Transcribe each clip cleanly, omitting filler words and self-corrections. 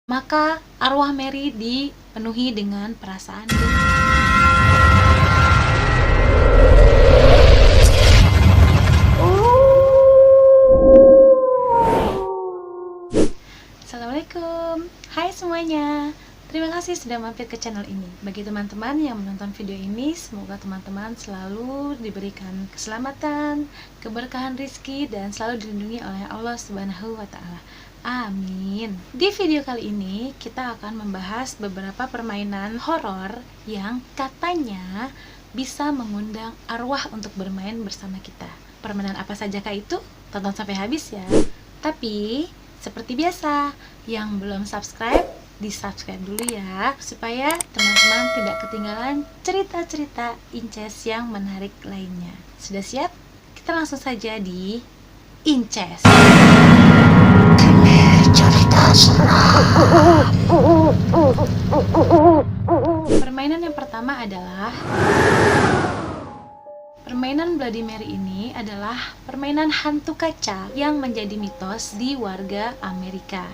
Maka arwah Mary dipenuhi dengan perasaan Assalamualaikum, hai semuanya. Terima kasih sudah mampir ke channel ini. Bagi teman-teman yang menonton video ini, semoga teman-teman selalu diberikan keselamatan, keberkahan rezeki, dan selalu dilindungi oleh Allah Subhanahu wa Ta'ala. Amin. Di video kali ini kita akan membahas beberapa permainan horor yang katanya bisa mengundang arwah untuk bermain bersama kita. Permainan apa sajakah itu? Tonton sampai habis ya. Tapi seperti biasa, yang belum subscribe, di-subscribe dulu ya, supaya teman-teman tidak ketinggalan cerita-cerita Inces yang menarik lainnya. Sudah siap? Kita langsung saja di Inces. Permainan yang pertama adalah permainan Bloody Mary. Ini adalah permainan hantu kaca yang menjadi mitos di warga Amerika.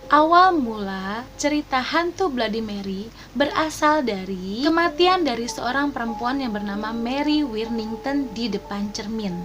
Awal mula cerita hantu Bloody Mary berasal dari kematian dari seorang perempuan yang bernama Mary Wirnington di depan cermin.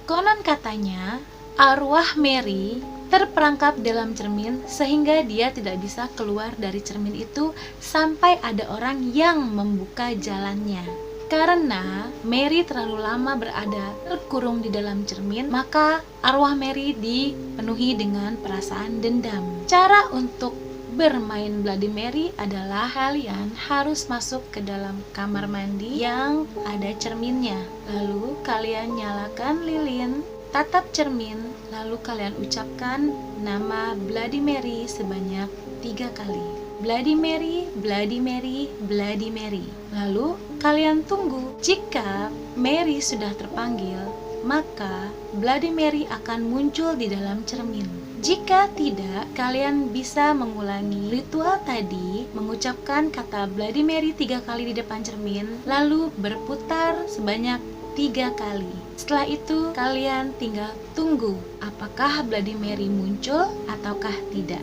Konon katanya, arwah Mary terperangkap dalam cermin sehingga dia tidak bisa keluar dari cermin itu sampai ada orang yang membuka jalannya. Karena Mary terlalu lama berada terkurung di dalam cermin, maka arwah Mary dipenuhi dengan perasaan dendam. Cara untuk bermain Bloody Mary adalah kalian harus masuk ke dalam kamar mandi yang ada cerminnya. Lalu kalian nyalakan lilin, tatap cermin, lalu kalian ucapkan nama Bloody Mary sebanyak 3 kali. Bloody Mary, Bloody Mary, Bloody Mary. Lalu kalian tunggu. Jika Mary sudah terpanggil, maka Bloody Mary akan muncul di dalam cermin. Jika tidak, kalian bisa mengulangi ritual tadi, mengucapkan kata Bloody Mary 3 kali di depan cermin, lalu berputar sebanyak 3 kali. Setelah itu, kalian tinggal tunggu apakah Bloody Mary muncul ataukah tidak.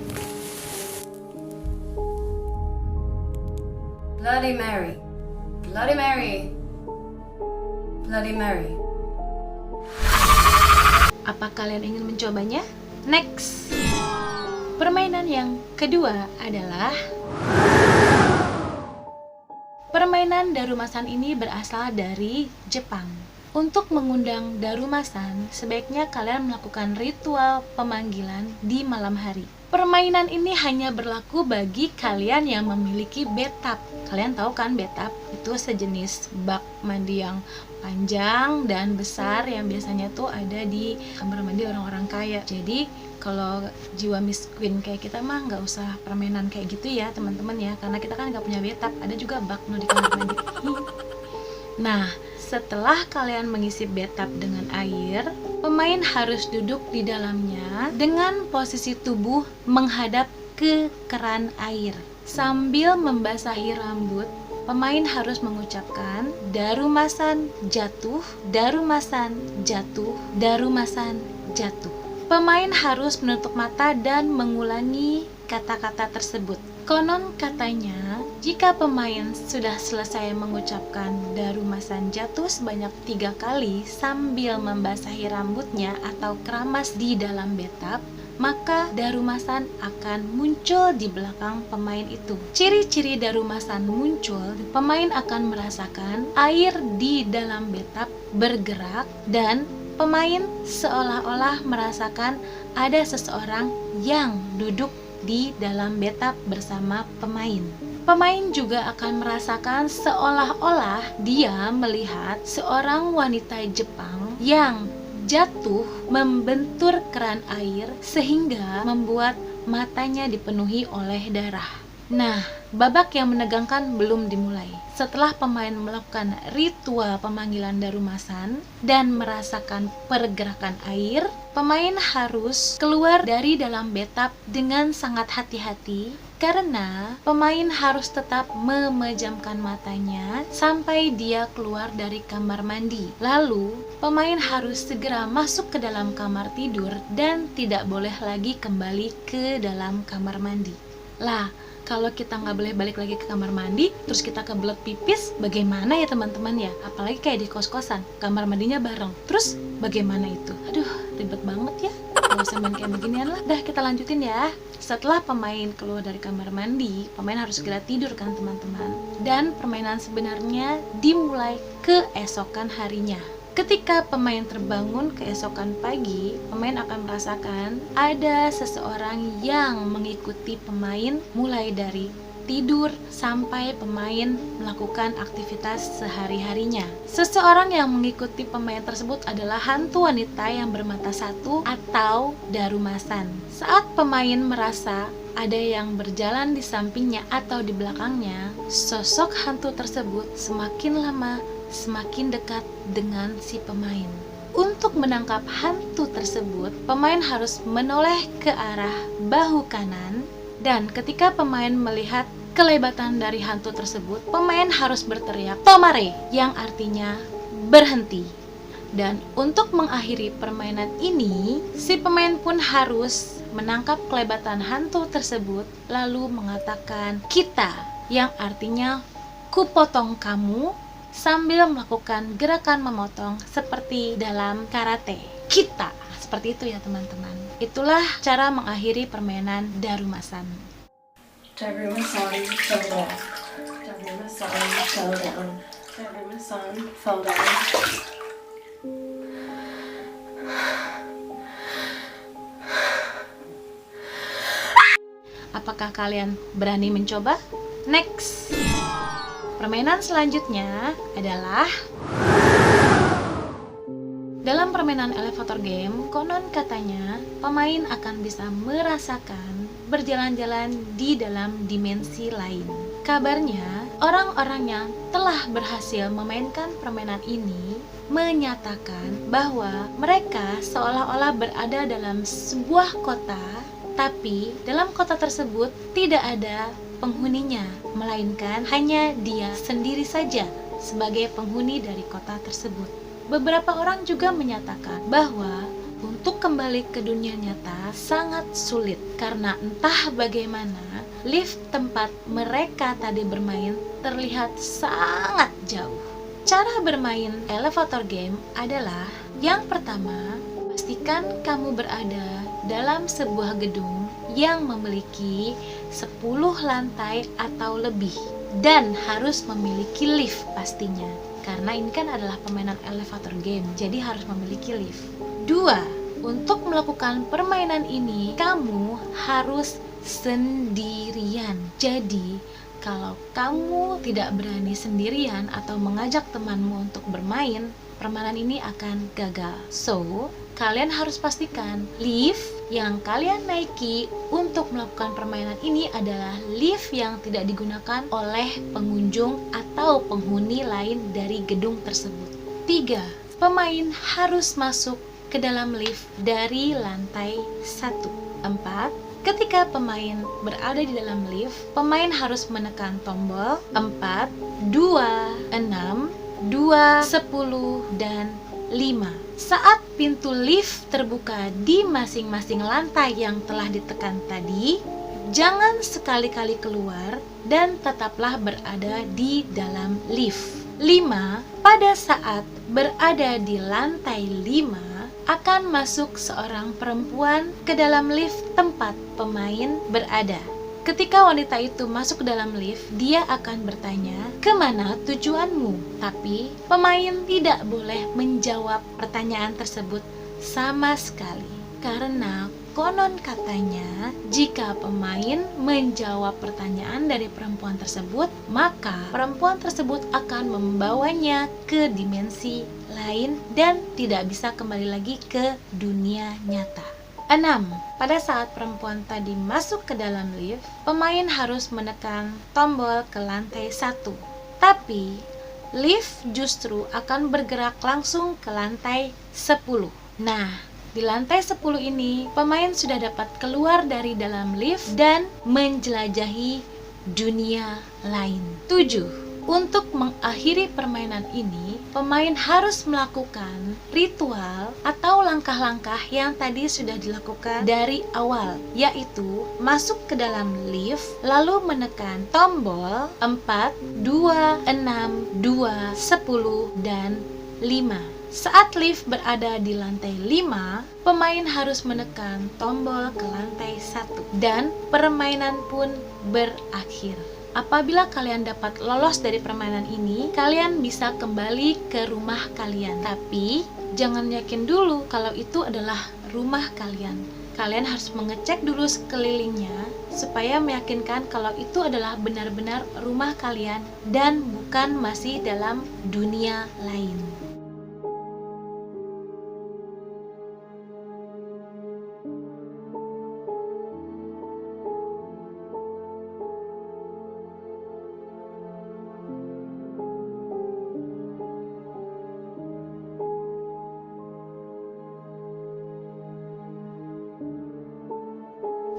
Bloody Mary, Bloody Mary, Bloody Mary. Apa kalian ingin mencobanya? Next. Permainan yang kedua adalah permainan darumasan. Ini berasal dari Jepang. Untuk mengundang darumasan, sebaiknya kalian melakukan ritual pemanggilan di malam hari. Permainan ini hanya berlaku bagi kalian yang memiliki bathtub. Kalian tahu kan bathtub? Itu sejenis bak mandi yang panjang dan besar yang biasanya tuh ada di kamar mandi orang-orang kaya. Jadi kalau jiwa Miss Queen kayak kita mah nggak usah permainan kayak gitu ya teman-teman ya, karena kita kan nggak punya bathtub. Ada juga bak di kamar mandi. Nah, setelah kalian mengisi bathtub dengan air, pemain harus duduk di dalamnya dengan posisi tubuh menghadap ke keran air. Sambil membasahi rambut, pemain harus mengucapkan darumasan jatuh, darumasan jatuh, darumasan jatuh. Pemain harus menutup mata dan mengulangi kata-kata tersebut. Konon katanya, jika pemain sudah selesai mengucapkan darumasan jatuh sebanyak 3 kali sambil membasahi rambutnya atau keramas di dalam bathtub, maka darumasan akan muncul di belakang pemain itu. Ciri-ciri darumasan muncul, pemain akan merasakan air di dalam bathtub bergerak dan pemain seolah-olah merasakan ada seseorang yang duduk di dalam bathtub bersama pemain. Pemain juga akan merasakan seolah-olah dia melihat seorang wanita Jepang yang jatuh membentur keran air sehingga membuat matanya dipenuhi oleh darah. Nah, babak yang menegangkan belum dimulai. Setelah pemain melakukan ritual pemanggilan darumasan dan merasakan pergerakan air, pemain harus keluar dari dalam bathtub dengan sangat hati-hati karena pemain harus tetap memejamkan matanya sampai dia keluar dari kamar mandi. Lalu, pemain harus segera masuk ke dalam kamar tidur dan tidak boleh lagi kembali ke dalam kamar mandi. Lah, kalau kita nggak boleh balik lagi ke kamar mandi, terus kita kebelet pipis, bagaimana ya teman-teman ya? Apalagi kayak di kos-kosan, kamar mandinya bareng. Terus bagaimana itu? Aduh, ribet banget ya. Gak usah main kayak beginian lah. Dah, kita lanjutin ya. Setelah pemain keluar dari kamar mandi, pemain harus segera tidur kan teman-teman. Dan permainan sebenarnya dimulai keesokan harinya. Ketika pemain terbangun keesokan pagi, pemain akan merasakan ada seseorang yang mengikuti pemain mulai dari tidur sampai pemain melakukan aktivitas sehari-harinya. Seseorang yang mengikuti pemain tersebut adalah hantu wanita yang bermata satu atau darumasan. Saat pemain merasa ada yang berjalan di sampingnya atau di belakangnya, sosok hantu tersebut semakin lama semakin dekat dengan si pemain. Untuk menangkap hantu tersebut, pemain harus menoleh ke arah bahu kanan, dan ketika pemain melihat kelebatan dari hantu tersebut, pemain harus berteriak "Tomare", yang artinya berhenti. Dan untuk mengakhiri permainan ini, si pemain pun harus menangkap kelebatan hantu tersebut lalu mengatakan "kita", yang artinya "kupotong kamu", sambil melakukan gerakan memotong seperti dalam karate. Kita, seperti itu ya teman-teman. Itulah cara mengakhiri permainan darumasan. Darumasan fell down. Darumasan fell down. Darumasan fell down. Apakah kalian berani mencoba? Next! Permainan selanjutnya adalah dalam permainan elevator game, konon katanya pemain akan bisa merasakan berjalan-jalan di dalam dimensi lain. Kabarnya, orang-orang yang telah berhasil memainkan permainan ini menyatakan bahwa mereka seolah-olah berada dalam sebuah kota, tapi dalam kota tersebut tidak ada penghuninya, melainkan hanya dia sendiri saja sebagai penghuni dari kota tersebut. Beberapa orang juga menyatakan bahwa untuk kembali ke dunia nyata sangat sulit karena entah bagaimana lift tempat mereka tadi bermain terlihat sangat jauh. Cara bermain elevator game adalah yang pertama, pastikan kamu berada dalam sebuah gedung yang memiliki 10 lantai atau lebih dan harus memiliki lift pastinya, karena ini kan adalah permainan elevator game, jadi harus memiliki lift. 2. Untuk melakukan permainan ini kamu harus sendirian. Jadi kalau kamu tidak berani sendirian atau mengajak temanmu untuk bermain, permainan ini akan gagal. So, kalian harus pastikan lift yang kalian naiki untuk melakukan permainan ini adalah lift yang tidak digunakan oleh pengunjung atau penghuni lain dari gedung tersebut. 3. Pemain harus masuk ke dalam lift dari lantai 1. 4. Ketika pemain berada di dalam lift, pemain harus menekan tombol 4, 2, 6, 2, 10, dan 5. Saat pintu lift terbuka di masing-masing lantai yang telah ditekan tadi, jangan sekali-kali keluar dan tetaplah berada di dalam lift. 5. Pada saat berada di lantai 5, akan masuk seorang perempuan ke dalam lift tempat pemain berada. Ketika wanita itu masuk ke dalam lift, dia akan bertanya, "Kemana tujuanmu?" Tapi pemain tidak boleh menjawab pertanyaan tersebut sama sekali. Karena konon katanya, jika pemain menjawab pertanyaan dari perempuan tersebut, maka perempuan tersebut akan membawanya ke dimensi lain dan tidak bisa kembali lagi ke dunia nyata. 6. Pada saat perempuan tadi masuk ke dalam lift, pemain harus menekan tombol ke lantai 1. Tapi, lift justru akan bergerak langsung ke lantai 10. Nah, di lantai 10 ini, pemain sudah dapat keluar dari dalam lift dan menjelajahi dunia lain. 7. Untuk mengakhiri permainan ini, pemain harus melakukan ritual atau langkah-langkah yang tadi sudah dilakukan dari awal, yaitu masuk ke dalam lift, lalu menekan tombol 4, 2, 6, 2, 10, dan 5. Saat lift berada di lantai 5, pemain harus menekan tombol ke lantai 1 dan permainan pun berakhir. Apabila kalian dapat lolos dari permainan ini, kalian bisa kembali ke rumah kalian. Tapi, jangan yakin dulu kalau itu adalah rumah kalian. Kalian harus mengecek dulu sekelilingnya supaya meyakinkan kalau itu adalah benar-benar rumah kalian dan bukan masih dalam dunia lain.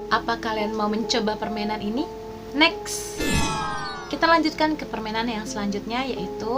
Apa kalian mau mencoba permainan ini? Next! Kita lanjutkan ke permainan yang selanjutnya, yaitu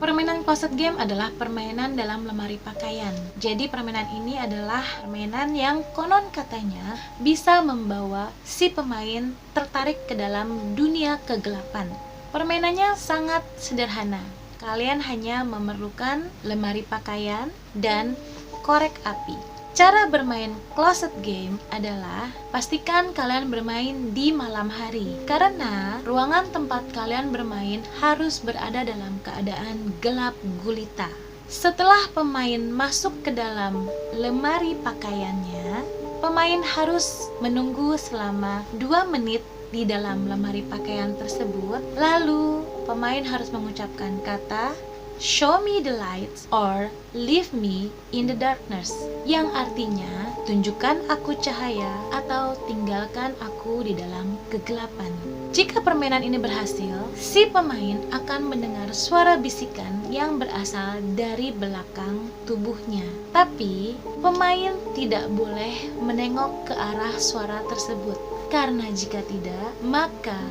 permainan closet game adalah permainan dalam lemari pakaian. Jadi permainan ini adalah permainan yang konon katanya bisa membawa si pemain tertarik ke dalam dunia kegelapan. Permainannya sangat sederhana. Kalian hanya memerlukan lemari pakaian dan korek api. Cara bermain closet game adalah pastikan kalian bermain di malam hari, karena ruangan tempat kalian bermain harus berada dalam keadaan gelap gulita. Setelah pemain masuk ke dalam lemari pakaiannya, pemain harus menunggu selama 2 menit di dalam lemari pakaian tersebut. Lalu pemain harus mengucapkan kata "Show me the lights" or "Leave me in the darkness", yang artinya tunjukkan aku cahaya atau tinggalkan aku di dalam kegelapan. Jika permainan ini berhasil, si pemain akan mendengar suara bisikan yang berasal dari belakang tubuhnya. Tapi pemain tidak boleh menengok ke arah suara tersebut, karena jika tidak, maka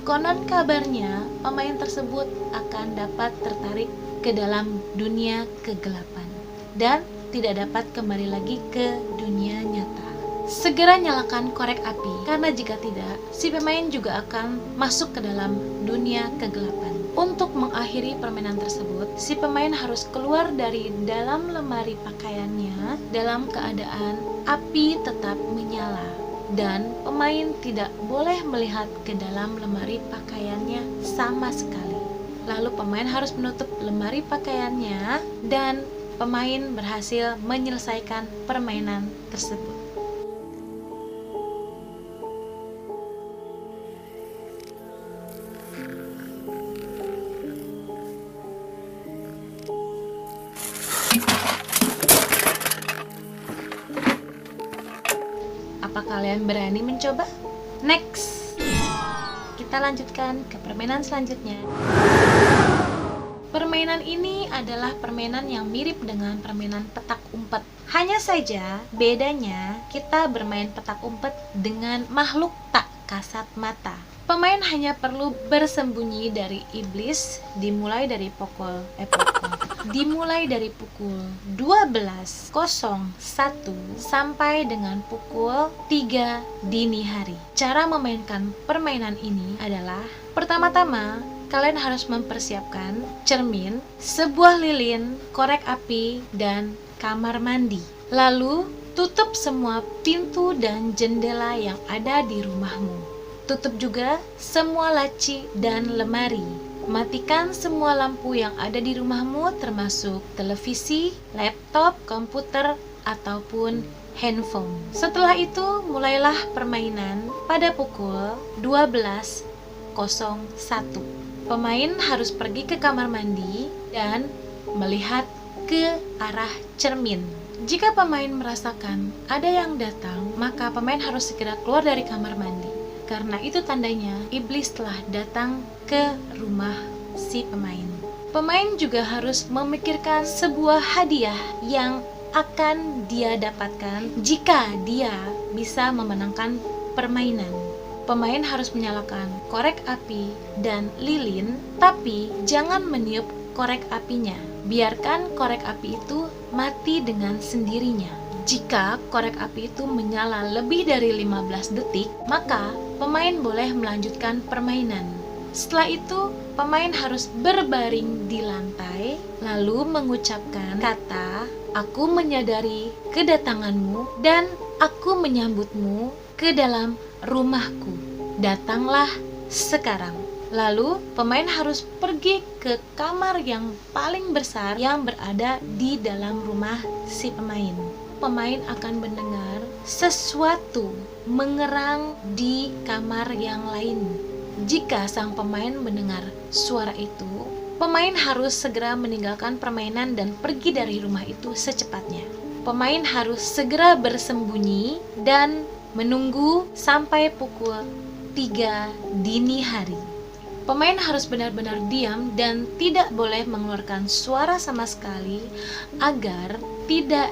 konon kabarnya pemain tersebut akan dapat tertarik ke dalam dunia kegelapan dan tidak dapat kembali lagi ke dunia nyata. Segera nyalakan korek api, karena jika tidak, si pemain juga akan masuk ke dalam dunia kegelapan. Untuk mengakhiri permainan tersebut, si pemain harus keluar dari dalam lemari pakaiannya dalam keadaan api tetap menyala, dan pemain tidak boleh melihat ke dalam lemari pakaiannya sama sekali. Lalu pemain harus menutup lemari pakaiannya dan pemain berhasil menyelesaikan permainan tersebut. Apa kalian berani mencoba? Next! Kita lanjutkan ke permainan selanjutnya. Permainan ini adalah permainan yang mirip dengan permainan petak umpet. Hanya saja bedanya kita bermain petak umpet dengan makhluk tak kasat mata. Pemain hanya perlu bersembunyi dari iblis dimulai dari pukul 12.01 sampai dengan pukul 3 dini hari. Cara memainkan permainan ini adalah pertama-tama kalian harus mempersiapkan cermin, sebuah lilin, korek api, dan kamar mandi. Lalu tutup semua pintu dan jendela yang ada di rumahmu. Tutup juga semua laci dan lemari. Matikan semua lampu yang ada di rumahmu, termasuk televisi, laptop, komputer, ataupun handphone. Setelah itu, mulailah permainan pada pukul 12.01. Pemain harus pergi ke kamar mandi dan melihat ke arah cermin. Jika pemain merasakan ada yang datang, maka pemain harus segera keluar dari kamar mandi, karena itu tandanya iblis telah datang ke rumah si pemain. Pemain juga harus memikirkan sebuah hadiah yang akan dia dapatkan jika dia bisa memenangkan permainan. pemain harus menyalakan korek api dan lilin, tapi jangan meniup korek apinya. Biarkan korek api itu mati dengan sendirinya. Jika korek api itu menyala lebih dari 15 detik, maka pemain boleh melanjutkan permainan. Setelah itu, pemain harus berbaring di lantai, lalu mengucapkan kata, "Aku menyadari kedatanganmu dan aku menyambutmu ke dalam rumahku. Datanglah sekarang." Lalu, pemain harus pergi ke kamar yang paling besar yang berada di dalam rumah si pemain. Pemain akan mendengar sesuatu mengerang di kamar yang lain. Jika sang pemain mendengar suara itu, pemain harus segera meninggalkan permainan dan pergi dari rumah itu secepatnya. Pemain harus segera bersembunyi dan menunggu sampai pukul 3 dini hari. Pemain harus benar-benar diam dan tidak boleh mengeluarkan suara sama sekali agar tidak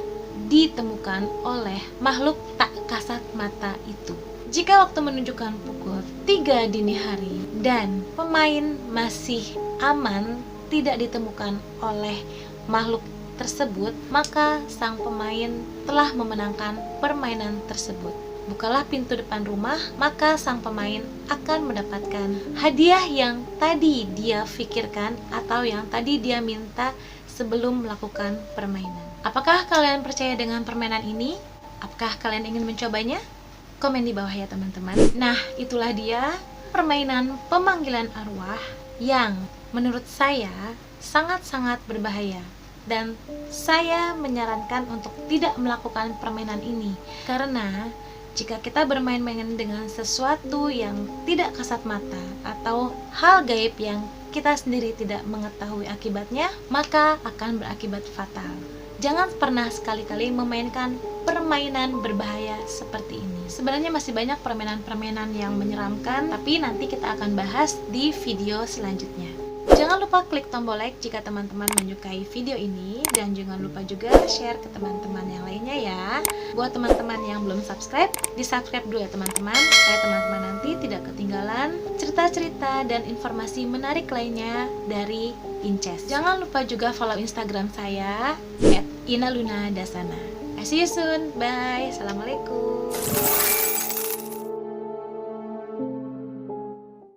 ditemukan oleh makhluk tak kasat mata itu. Jika waktu menunjukkan pukul 3 dini hari dan pemain masih aman tidak ditemukan oleh makhluk tersebut, maka sang pemain telah memenangkan permainan tersebut. Bukalah pintu depan rumah, maka sang pemain akan mendapatkan hadiah yang tadi dia pikirkan atau yang tadi dia minta sebelum melakukan permainan. Apakah kalian percaya dengan permainan ini? Apakah kalian ingin mencobanya? Komen di bawah ya teman-teman. Nah, itulah dia permainan pemanggilan arwah yang menurut saya sangat-sangat berbahaya. Dan saya menyarankan untuk tidak melakukan permainan ini. Karena jika kita bermain-main dengan sesuatu yang tidak kasat mata atau hal gaib yang kita sendiri tidak mengetahui akibatnya, maka akan berakibat fatal. Jangan pernah sekali-kali memainkan permainan berbahaya seperti ini. Sebenarnya masih banyak permainan-permainan yang menyeramkan, tapi nanti kita akan bahas di video selanjutnya. Jangan lupa klik tombol like jika teman-teman menyukai video ini, dan jangan lupa juga share ke teman-teman yang lainnya ya. Buat teman-teman yang belum subscribe, di-subscribe dulu ya teman-teman, supaya teman-teman nanti tidak ketinggalan cerita-cerita dan informasi menarik lainnya dari Inces. Jangan lupa juga follow Instagram saya @inalunadasana. I see you soon. Bye. Assalamualaikum.